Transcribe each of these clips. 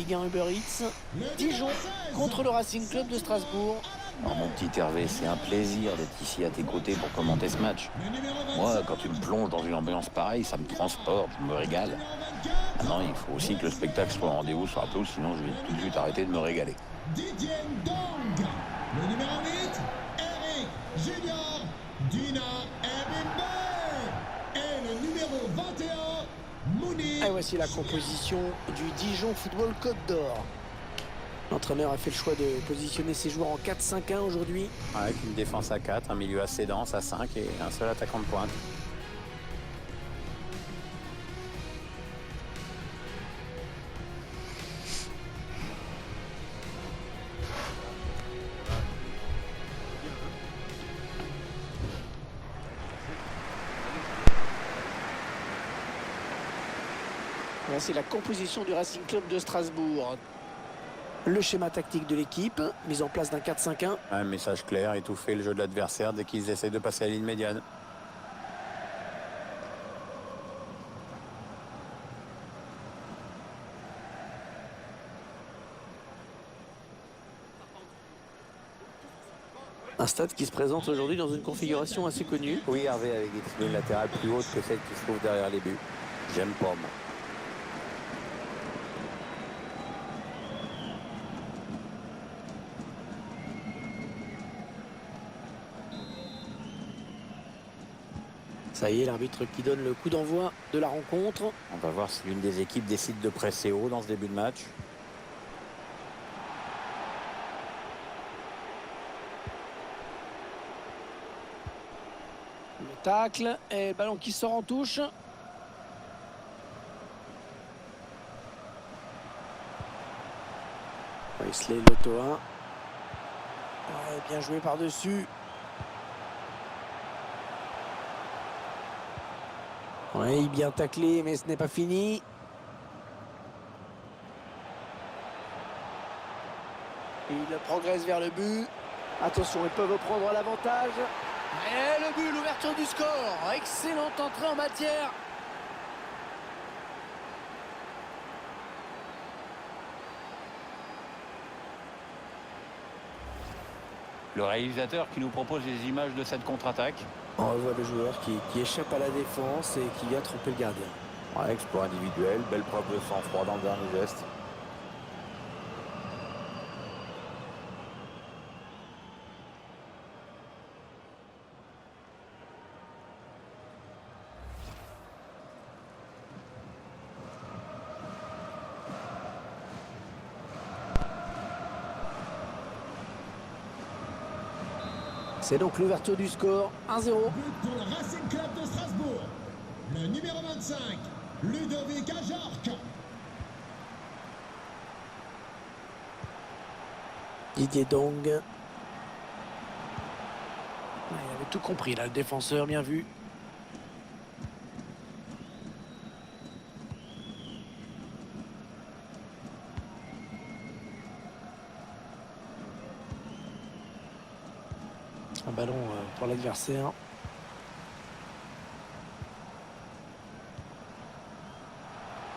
Ligue 1 Uber Eats. Dijon contre le Racing Club de Strasbourg. Alors, mon petit Hervé, c'est un plaisir d'être ici à tes côtés pour commenter ce match. Moi, quand tu me plonges dans une ambiance pareille, ça me transporte, je me régale. Maintenant, il faut aussi que le spectacle soit au rendez-vous sur la pelouse, sinon je vais tout de suite arrêter de me régaler. Didier Ndong, le numéro 8, Eric Junior, Dina Ebimbe et le numéro 21, Mouni. Et voici la composition du Dijon Football Côte d'Or. L'entraîneur a fait le choix de positionner ses joueurs en 4-5-1 aujourd'hui. Avec une défense à 4, un milieu assez dense à 5 et un seul attaquant de pointe. Voici la composition du Racing Club de Strasbourg. Le schéma tactique de l'équipe, mise en place d'un 4-5-1. Un message clair, étouffer le jeu de l'adversaire dès qu'ils essaient de passer à la ligne médiane. Un stade qui se présente aujourd'hui dans une configuration assez connue. Oui, Hervé, avec des tribunes latérales plus hautes que celles qui se trouvent derrière les buts. J'aime pas, moi. Ça y est, l'arbitre qui donne le coup d'envoi de la rencontre. On va voir si l'une des équipes décide de presser haut dans ce début de match. Le tacle et le ballon qui sort en touche. Wesley Lotoa. Ouais, bien joué par-dessus. Oui, bien taclé, mais ce n'est pas fini. Il progresse vers le but. Attention, ils peuvent prendre l'avantage. Et le but, l'ouverture du score. Excellente entrée en matière. Le réalisateur qui nous propose les images de cette contre-attaque. On revoit le joueur qui échappe à la défense et qui vient tromper le gardien. Ouais, exploit individuel, belle preuve de sang-froid dans le dernier geste. C'est donc l'ouverture du score, 1-0. But pour le Racing Club de Strasbourg. Le numéro 25, Ludovic Ajorc. Didier Ndong. Ouais, il avait tout compris là, le défenseur, bien vu. Un ballon pour l'adversaire.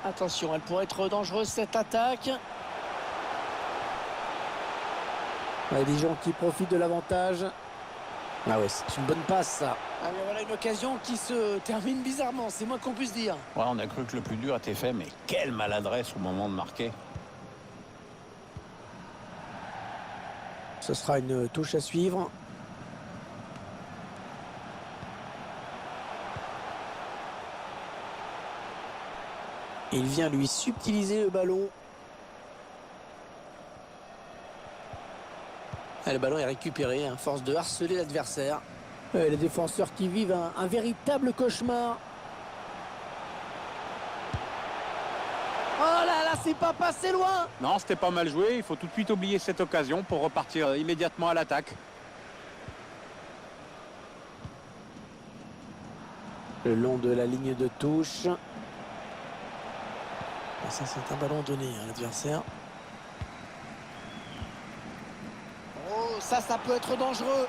Attention, elle pourrait être dangereuse cette attaque. Ouais, Dijon qui profite de l'avantage. Ah ouais, c'est une bonne passe ça. Ah mais voilà une occasion qui se termine bizarrement, c'est moins qu'on puisse dire. Ouais, on a cru que le plus dur était fait, mais quelle maladresse au moment de marquer. Ce sera une touche à suivre. Il vient lui subtiliser le ballon. Et le ballon est récupéré, à force de harceler l'adversaire. Les défenseurs qui vivent un véritable cauchemar. Oh là là, c'est pas passé loin. Non, c'était pas mal joué. Il faut tout de suite oublier cette occasion pour repartir immédiatement à l'attaque. Le long de la ligne de touche. Et ça, c'est un ballon donné à l'adversaire. Oh, ça peut être dangereux.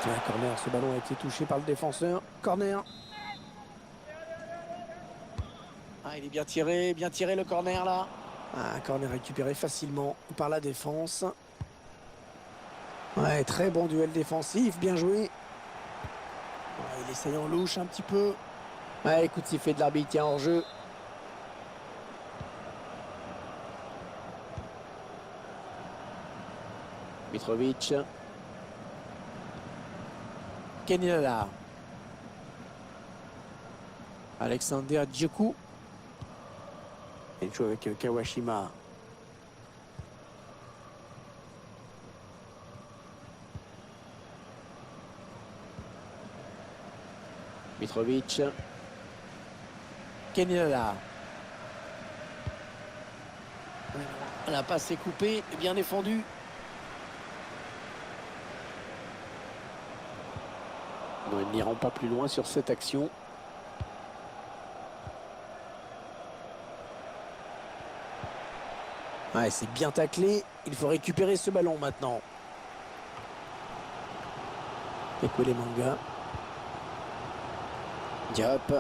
Tiens, corner, ce ballon a été touché par le défenseur. Corner. Ah, il est bien tiré le corner là. Ah, un corner récupéré facilement par la défense. Ouais, très bon duel défensif, bien joué. Ouais, il essaye en louche un petit peu. Ouais, écoute, s'il fait de l'arbitre, il y a hors-jeu. Mitrovic. Kenilala. Alexander Djoku. Il joue avec Kawashima. Mitrovic. Kenilala. La passe est coupée, bien défendue. Nous n'irons pas plus loin sur cette action. Ouais, c'est bien taclé. Il faut récupérer ce ballon maintenant. Écoulé Manga. Diop.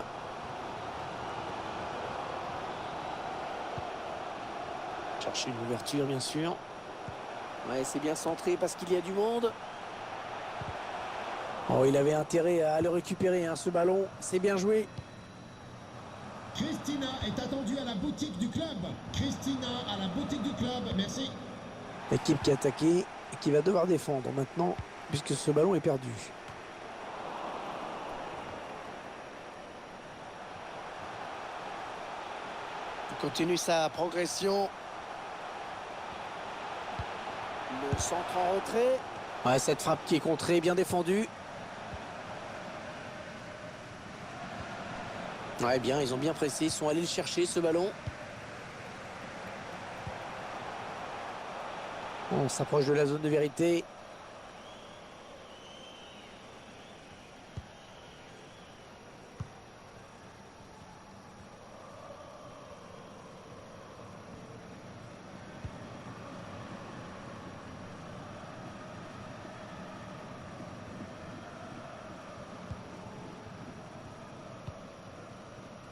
Chercher une ouverture, bien sûr. Ouais, c'est bien centré parce qu'il y a du monde. Oh, il avait intérêt à le récupérer, hein, ce ballon. C'est bien joué. Christina est attendue à la boutique du club. Christina à la boutique du club, merci. L'équipe qui a attaqué et qui va devoir défendre maintenant, puisque ce ballon est perdu. Il continue sa progression. Le centre en retrait. Ouais, cette frappe qui est contrée, bien défendue. Ouais, bien, ils ont bien pressé, ils sont allés le chercher, ce ballon. On s'approche de la zone de vérité.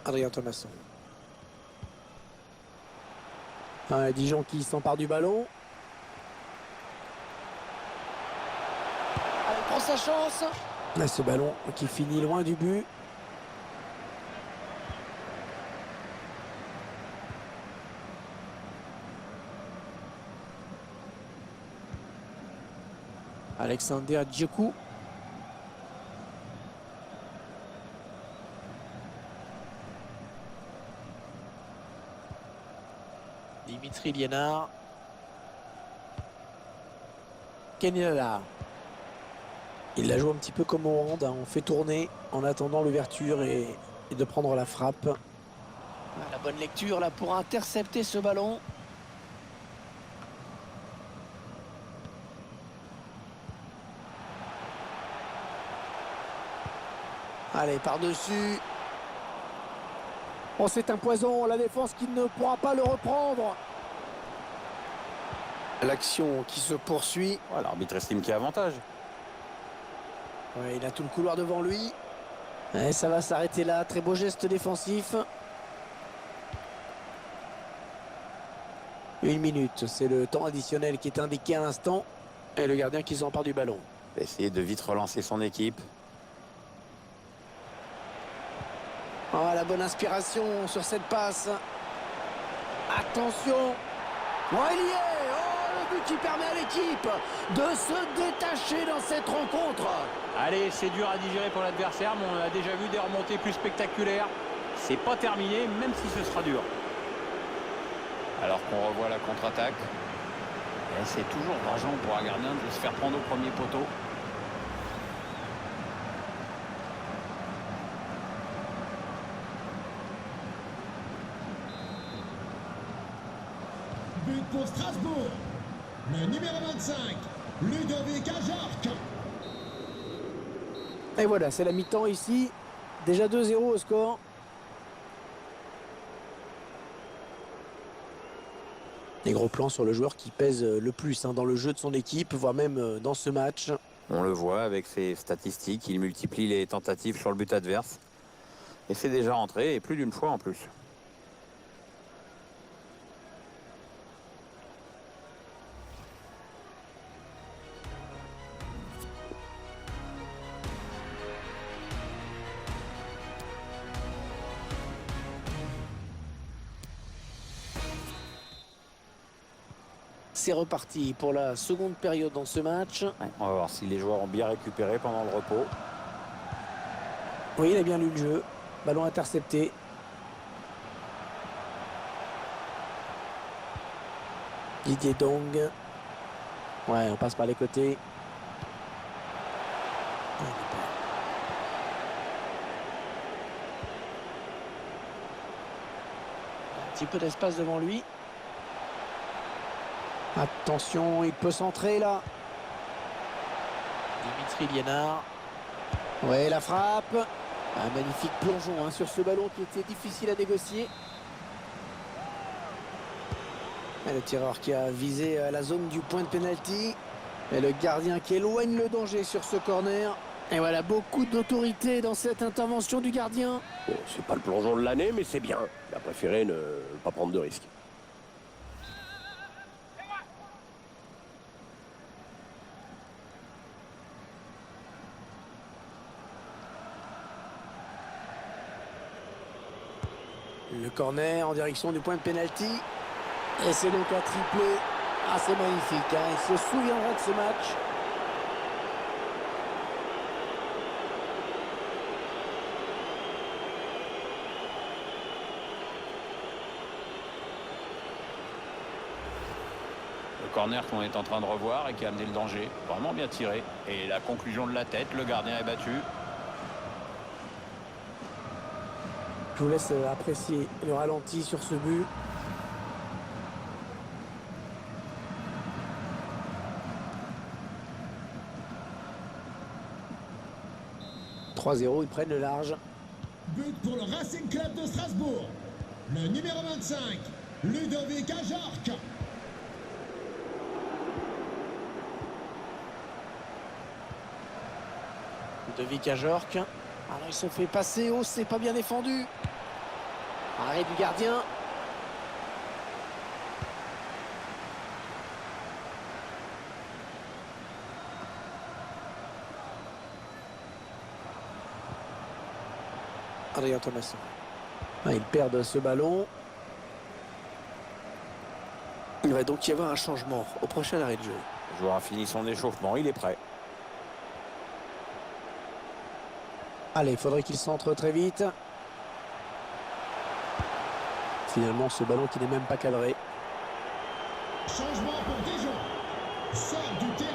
Adrien Thomasson. Dijon qui s'empare du ballon. Il prend sa chance. Là, ce ballon qui finit loin du but. Alexander Djoku. Dimitri Liénard. Kenilala. Il la joue un petit peu comme au hand, hein. On fait tourner en attendant l'ouverture et de prendre la frappe. La bonne lecture là pour intercepter ce ballon. Allez, par-dessus. Oh, c'est un poison, la défense qui ne pourra pas le reprendre. L'action qui se poursuit. Ouais, l'arbitre estime qu'il y a avantage. Ouais, il a tout le couloir devant lui. Et ça va s'arrêter là. Très beau geste défensif. 1 minute, c'est le temps additionnel qui est indiqué à l'instant. Et le gardien qui s'empare du ballon. Essayer de vite relancer son équipe. Oh, la bonne inspiration sur cette passe. Attention. Oh, il y est. Oh, le but qui permet à l'équipe de se détacher dans cette rencontre. Allez, c'est dur à digérer pour l'adversaire, mais on a déjà vu des remontées plus spectaculaires. C'est pas terminé, même si ce sera dur. Alors qu'on revoit la contre-attaque. C'est toujours rageant pour un gardien de se faire prendre au premier poteau. But pour Strasbourg. Le numéro 25, Ludovic Ajorc. Et voilà, c'est la mi-temps ici. Déjà 2-0 au score. Des gros plans sur le joueur qui pèse le plus dans le jeu de son équipe, voire même dans ce match. On le voit avec ses statistiques, il multiplie les tentatives sur le but adverse. Et c'est déjà rentré, et plus d'une fois en plus. c'est reparti pour la seconde période dans ce match. Ouais, on va voir si les joueurs ont bien récupéré pendant le repos. Oui, il a bien lu le jeu. Ballon intercepté. Didier Dong. Ouais, on passe par les côtés. Un petit peu d'espace devant lui. Attention, il peut centrer là. Dimitri Liénard. Ouais, la frappe. Un magnifique plongeon sur ce ballon qui était difficile à négocier. Et le tireur qui a visé la zone du point de pénalty. Et le gardien qui éloigne le danger sur ce corner. Et voilà, beaucoup d'autorité dans cette intervention du gardien. Bon, c'est pas le plongeon de l'année, mais c'est bien. Il a préféré ne pas prendre de risques. Le corner en direction du point de pénalty. Et c'est donc un triplé. Ah, c'est magnifique. Il se souviendra de ce match. Le corner qu'on est en train de revoir et qui a amené le danger. Vraiment bien tiré. Et la conclusion de la tête, le gardien est battu. Je vous laisse apprécier le ralenti sur ce but. « 3-0, ils prennent le large. » But pour le Racing Club de Strasbourg. Le numéro 25, Ludovic Ajorc. Ludovic Ajorc. Alors il se fait passer haut, c'est pas bien défendu. Arrêt du gardien. Adrien Thomasson. Ils perdent ce ballon. Il va donc y avoir un changement au prochain arrêt de jeu. Le joueur a fini son échauffement, il est prêt. Allez, il faudrait qu'il centre très vite. Finalement, ce ballon qui n'est même pas cadré. Changement pour Dijon. Sort du terrain.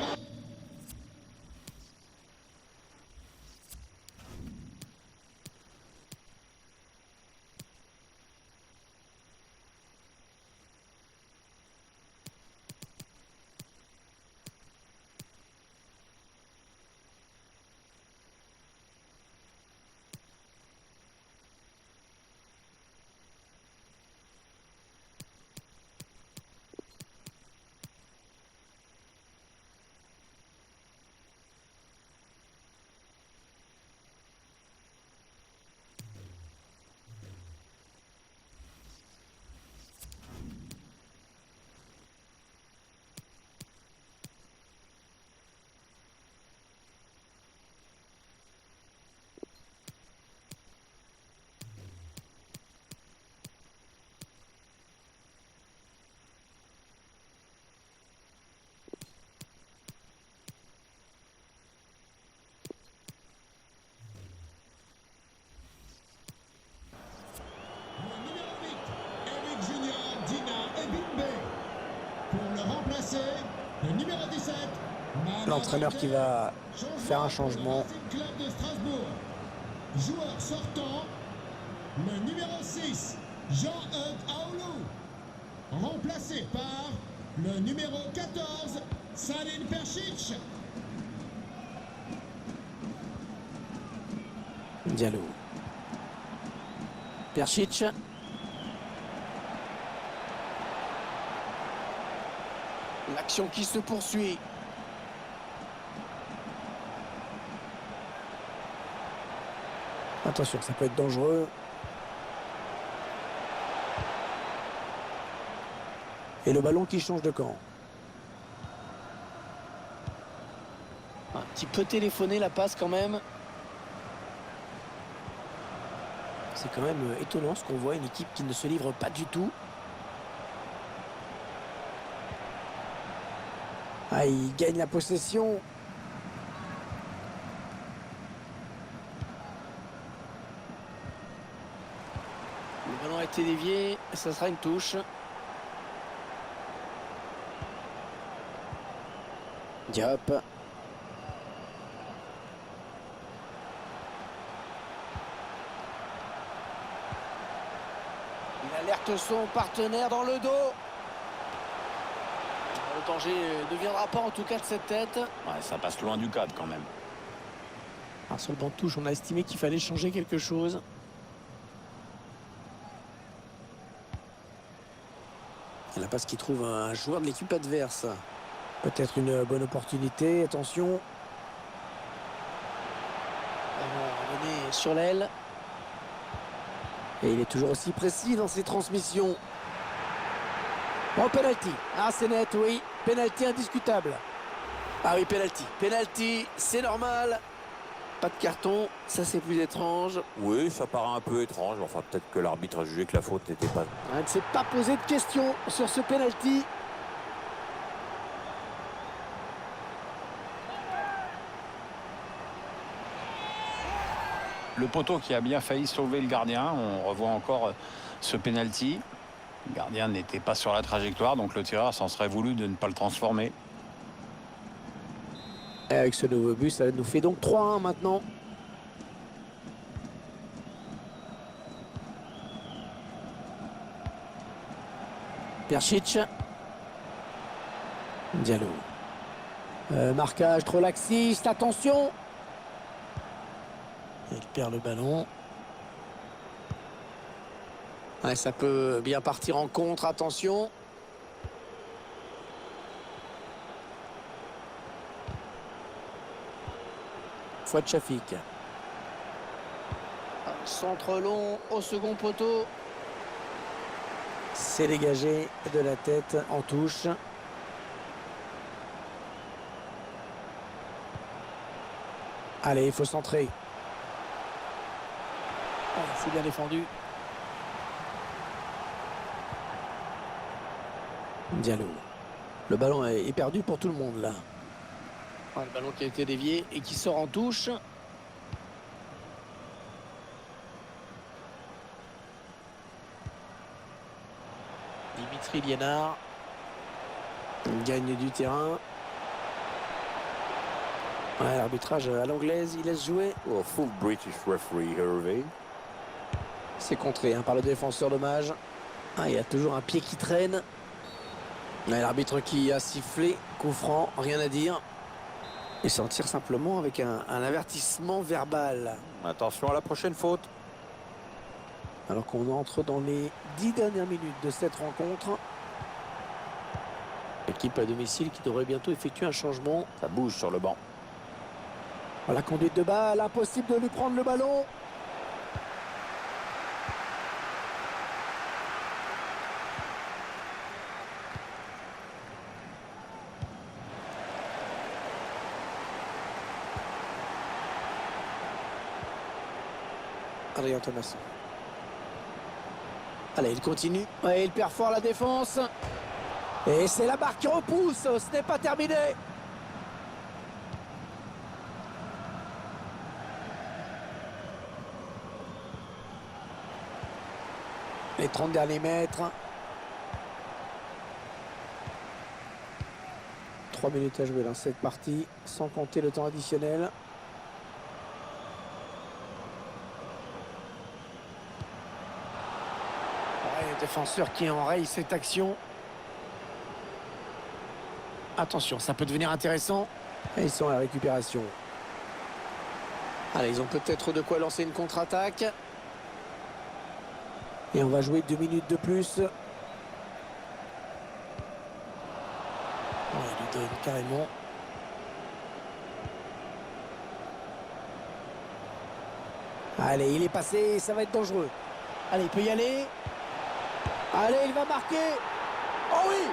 Le numéro 17, l'entraîneur qui va faire un changement. Club de Strasbourg. Joueur sortant, le numéro 6, Jean-Eudes Aoulou. Remplacé par le numéro 14, Salim Peršić. Diallo. Peršić. L'action qui se poursuit. Attention, ça peut être dangereux. Et le ballon qui change de camp. Un petit peu téléphoné la passe quand même. C'est quand même étonnant ce qu'on voit, une équipe qui ne se livre pas du tout. Ah, il gagne la possession. Le ballon a été dévié, ça sera une touche. Diop. Il alerte son partenaire dans le dos. Le danger ne viendra pas en tout cas de cette tête. Ouais, ça passe loin du cadre quand même. Alors sur le banc de touche, on a estimé qu'il fallait changer quelque chose. Et la passe qui trouve un joueur de l'équipe adverse. Peut-être une bonne opportunité, attention. Ballon ramené sur l'aile. Et il est toujours aussi précis dans ses transmissions. Oh, penalty. Ah, c'est net, oui. Penalty indiscutable. Ah oui, penalty. Penalty, c'est normal. Pas de carton, ça c'est plus étrange. Oui, ça paraît un peu étrange. Enfin, peut-être que l'arbitre a jugé que la faute n'était pas... Il ne s'est pas posé de questions sur ce penalty. Le poteau qui a bien failli sauver le gardien. On revoit encore ce penalty. Le gardien n'était pas sur la trajectoire, donc le tireur s'en serait voulu de ne pas le transformer. Et avec ce nouveau but, ça nous fait donc 3-1 maintenant. Peršić. Diallo. Marquage trop laxiste, attention. Il perd le ballon. Ouais, ça peut bien partir en contre, attention. Fouad Chafik. Centre long au second poteau. C'est dégagé de la tête en touche. Allez, il faut centrer. Oh, c'est bien défendu. Diallo. Le ballon est perdu pour tout le monde là. Oh, le ballon qui a été dévié et qui sort en touche. Dimitri Liénard gagne du terrain. Ouais, l'arbitrage à l'anglaise, il laisse jouer. Oh, full British referee, Hervé. C'est contré par le défenseur dommage. Ah, il y a toujours un pied qui traîne. L'arbitre qui a sifflé, coup franc, rien à dire. Et s'en tire simplement avec un avertissement verbal. Attention à la prochaine faute. Alors qu'on entre dans les 10 dernières minutes de cette rencontre. L'équipe à domicile qui devrait bientôt effectuer un changement. Ça bouge sur le banc. La conduite de balle, impossible de lui prendre le ballon. Adrien Thomasson. Allez, il continue. Ouais, il perd fort la défense. Et c'est la barre qui repousse. Ce n'est pas terminé. Les 30 derniers mètres. 3 minutes à jouer dans cette partie, sans compter le temps additionnel. Le défenseur qui enraye cette action. Attention, ça peut devenir intéressant. Et ils sont à la récupération. Allez, ils ont peut-être de quoi lancer une contre-attaque. Et on va jouer 2 minutes de plus. Ouais, il lui donne carrément. Allez, il est passé, ça va être dangereux. Allez, il peut y aller. Allez, il va marquer. Oh oui!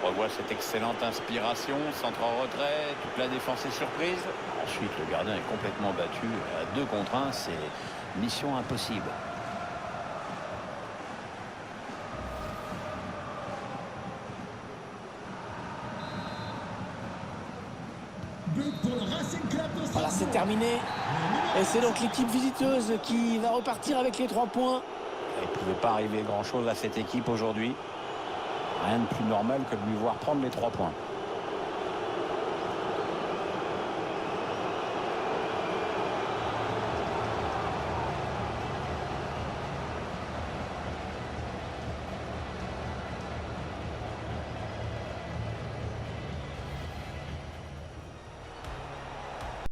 revoit cette excellente inspiration, centre en retrait, toute la défense est surprise. Ensuite, le gardien est complètement battu à 2 contre 1, c'est mission impossible. But pour le Racing Club de Strasbourg. Voilà, c'est terminé. Et c'est donc l'équipe visiteuse qui va repartir avec les 3 points. Il ne pouvait pas arriver grand-chose à cette équipe aujourd'hui. Rien de plus normal que de lui voir prendre les 3 points.